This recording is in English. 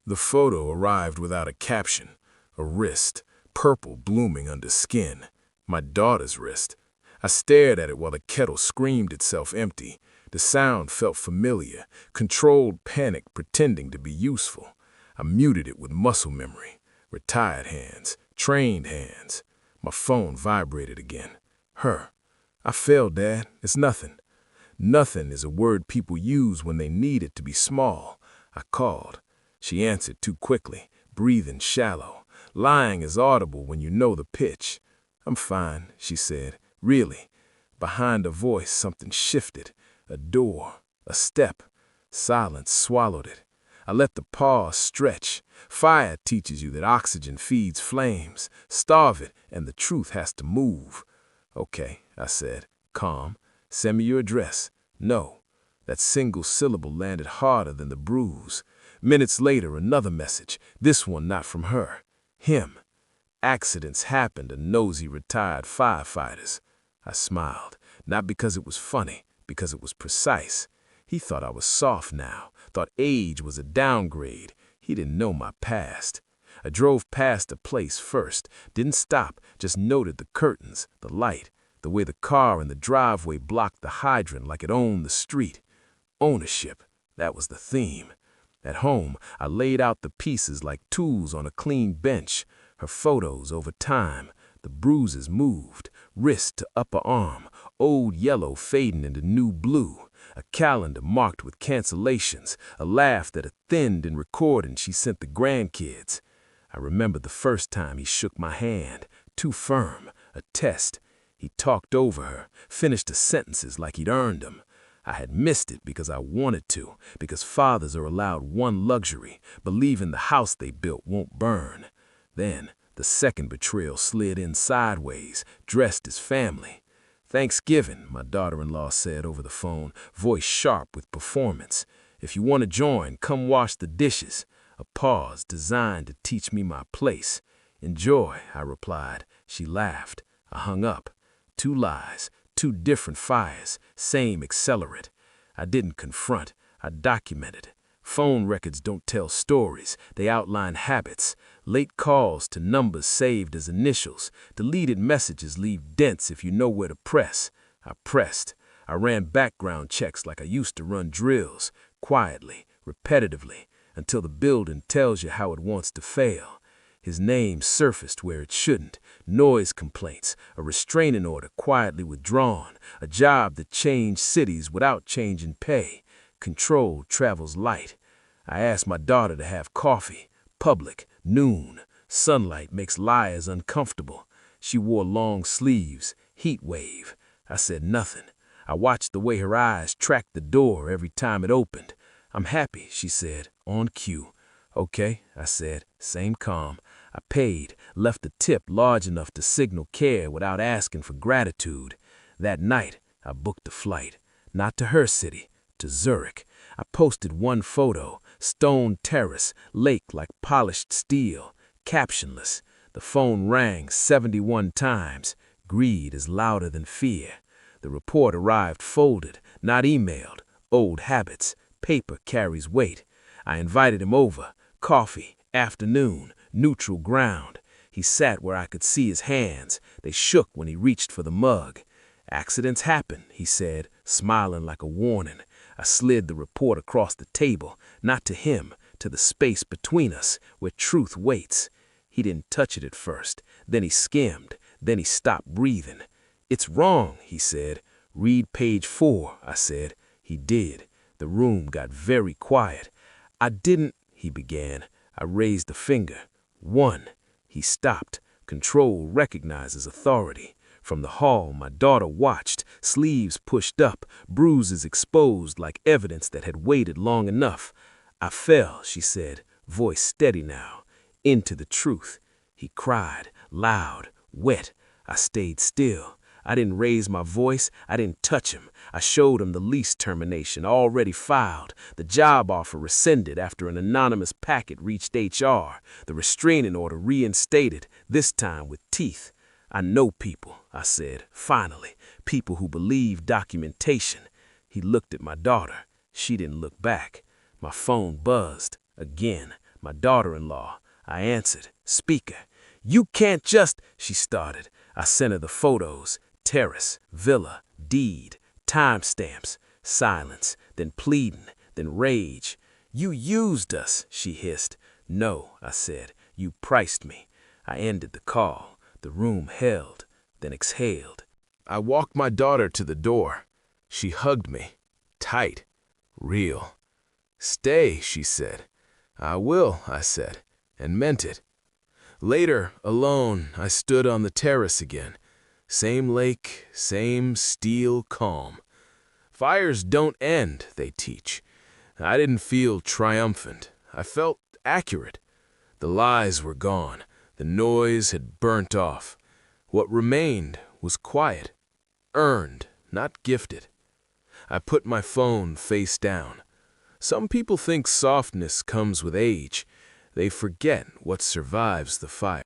The photo arrived without a caption. A wrist, purple blooming under skin. My daughter's wrist. I stared at it while the kettle screamed itself empty. The sound felt familiar, controlled panic pretending to be useful. I muted it with muscle memory. Retired hands, trained hands. My phone vibrated again. Her. I failed, Dad. It's nothing. Nothing is a word people use when they need it to be small. I called. She answered too quickly, breathing shallow. Lying is audible when you know the pitch. I'm fine, she said. Really. Behind her voice, something shifted. A door, a step. Silence swallowed it. I let the pause stretch. Fire teaches you that oxygen feeds flames. Starve it, and the truth has to move. Okay, I said, calm. Send me your address. No. That single syllable landed harder than the bruise. Minutes later, another message. This one not from her. Him. Accidents happened to NOSY retired firefighters. I smiled, not because it was funny, because it was precise. He thought I was soft now, thought age was a downgrade. He didn't know my past. I drove past the place first, didn't stop, just noted the curtains, the light, the way the car in the driveway blocked the hydrant like it owned the street. Ownership, that was the theme. At home, I laid out the pieces like tools on a clean bench. Her photos over time. The bruises moved, wrist to upper arm, old yellow fading into new blue. A calendar marked with cancellations, a laugh that had thinned in recording she sent the grandkids. I remember the first time he shook my hand, too firm, a test. He talked over her, finished the sentences like he'd earned them. I had missed it because I wanted to, because fathers are allowed one luxury, believing the house they built won't burn. Then, the second betrayal slid in sideways, dressed as family. Thanksgiving, my daughter-in-law said over the phone, voice sharp with performance. If you want to join, come wash the dishes. A pause designed to teach me my place. Enjoy, I replied. She laughed. I hung up. 2 lies, 2 different fires, same accelerant. I didn't confront, I documented. Phone records don't tell stories, they outline habits. Late calls to numbers saved as initials. Deleted messages leave dents if you know where to press. I pressed. I ran background checks like I used to run drills, quietly, repetitively, until the building tells you how it wants to fail. His name surfaced where it shouldn't. Noise complaints, a restraining order quietly withdrawn, a job that changed cities without changing pay. Control travels light. I asked my daughter to have coffee. Public, noon. Sunlight makes liars uncomfortable. She wore long sleeves, heat wave. I said nothing. I watched the way her eyes tracked the door every time it opened. I'm happy, she said, on cue. Okay, I said, same calm. I paid, left a tip large enough to signal care without asking for gratitude. That night, I booked a flight. Not to her city, to Zurich. I posted one photo, stone terrace, lake like polished steel, captionless. The phone rang 71 times. Greed is louder than fear. The report arrived folded, not emailed. Old habits. Paper carries weight. I invited him over. Coffee, afternoon, neutral ground. He sat where I could see his hands. They shook when he reached for the mug. Accidents happen, he said, smiling like a warning. I slid the report across the table, not to him, to the space between us, where truth waits. He didn't touch it at first. Then he skimmed. Then he stopped breathing. It's wrong, he said. Read page 4, I said. He did. The room got very quiet. I didn't, he began. I raised a finger. 1. He stopped. Control recognizes authority. From the hall, my daughter watched, sleeves pushed up, bruises exposed like evidence that had waited long enough. I fell, she said, voice steady now, into the truth. He cried, loud, wet. I stayed still. I didn't raise my voice. I didn't touch him. I showed him the lease termination already filed, the job offer rescinded after an anonymous packet reached HR, the restraining order reinstated, this time with teeth. I know people, I said, finally, people who believe documentation. He looked at my daughter. She didn't look back. My phone buzzed, again, My daughter-in-law. I answered. Speaker. You can't just, she started. I sent her the photos. Terrace, villa, deed, timestamps, silence, then pleading, then rage. You used us, she hissed. No, I said. You priced me. I ended the call. The room held, then exhaled. I walked my daughter to the door. She hugged me. Tight. Real. Stay, she said. I will, I said, and meant it. Later, alone, I stood on the terrace again. Same lake, same steel calm. Fires don't end, they teach. I didn't feel triumphant. I felt accurate. The lies were gone. The noise had burnt off. What remained was quiet. Earned, not gifted. I put my phone face down. Some people think softness comes with age. They forget what survives the fire.